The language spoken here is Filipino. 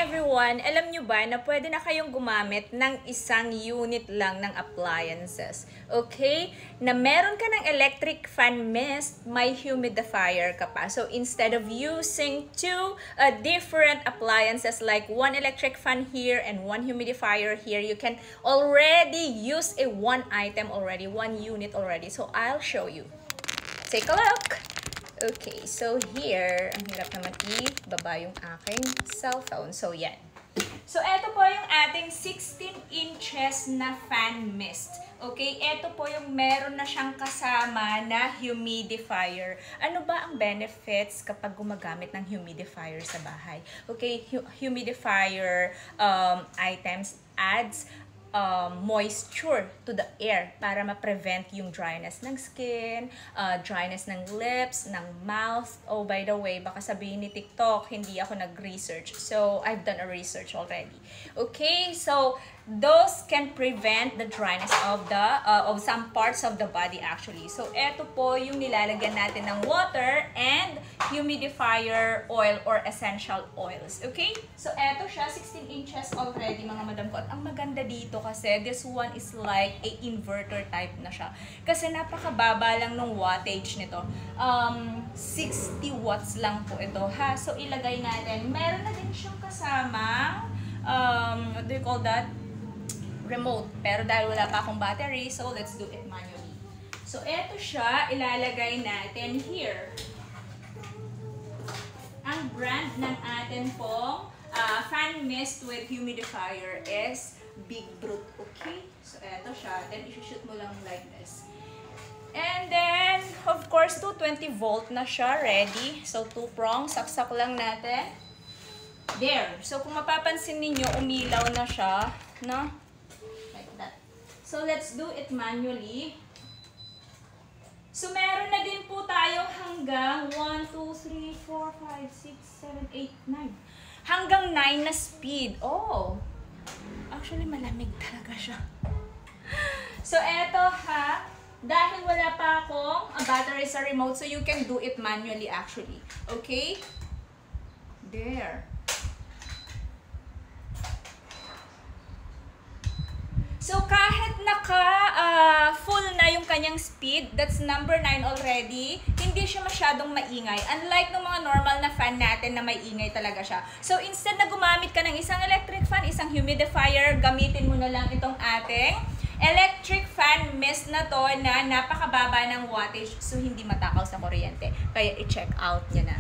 everyone! Alam nyo ba na pwede na kayong gumamit ng isang unit lang ng appliances? Okay? Na meron ka ng electric fan mist, may humidifier ka pa. So instead of using two different appliances like one electric fan here and one humidifier here, you can already use a one item already, one unit already. So I'll show you. Take a look! Okay, so here, ang hirap naman i-baba yung aking cellphone. So, yan. So, eto po yung ating 16 inches na fan mist. Okay, eto po yung meron na siyang kasama na humidifier. Ano ba ang benefits kapag gumagamit ng humidifier sa bahay? Okay, humidifier items adds moisture to the air para ma-prevent yung dryness ng skin, dryness ng lips, ng mouth. Oh, by the way, baka sabihin ni TikTok, hindi ako nag-research. So, I've done a research already. Okay, so those can prevent the dryness of some parts of the body actually. So, eto po yung nilalagyan natin ng water and humidifier oil or essential oils. Okay? So, eto siya, 16 inches already mga madam ko. At ang maganda dito kasi this one is like a inverter type na siya. Kasi napakababa lang nung wattage nito. 60 watts lang po ito ha. So, ilagay natin. Meron na din siyang kasamang what do you call that? Remote. Pero dahil wala pa akong battery, so let's do it manually. So, eto siya, ilalagay natin here. Ang brand ng atin pong fan mist with humidifier is Big Brute. Okay? So, eto siya. Then, i-shoot mo lang like this. And then, of course, 220 volt na siya. Ready. So, 2 prong. Saksak lang natin. There. So, kung mapapansin ninyo, umilaw na siya. No? So, let's do it manually. So, meron na din po tayo hanggang 1, 2, 3, 4, 5, 6, 7, 8, 9. Hanggang 9 na speed. Oh! Actually, malamig talaga siya. So, eto ha. Dahil wala pa akong battery sa remote, so you can do it manually actually. Okay? There. So, kahit full na yung kanyang speed, that's number 9 already, hindi siya masyadong maingay. Unlike ng mga normal na fan natin na may ingay talaga siya. So, instead na gumamit ka ng isang electric fan, isang humidifier, gamitin mo na lang itong ating electric fan mist na to na napakababa ng wattage, so hindi matakaw sa kuryente. Kaya i-check out nyo na.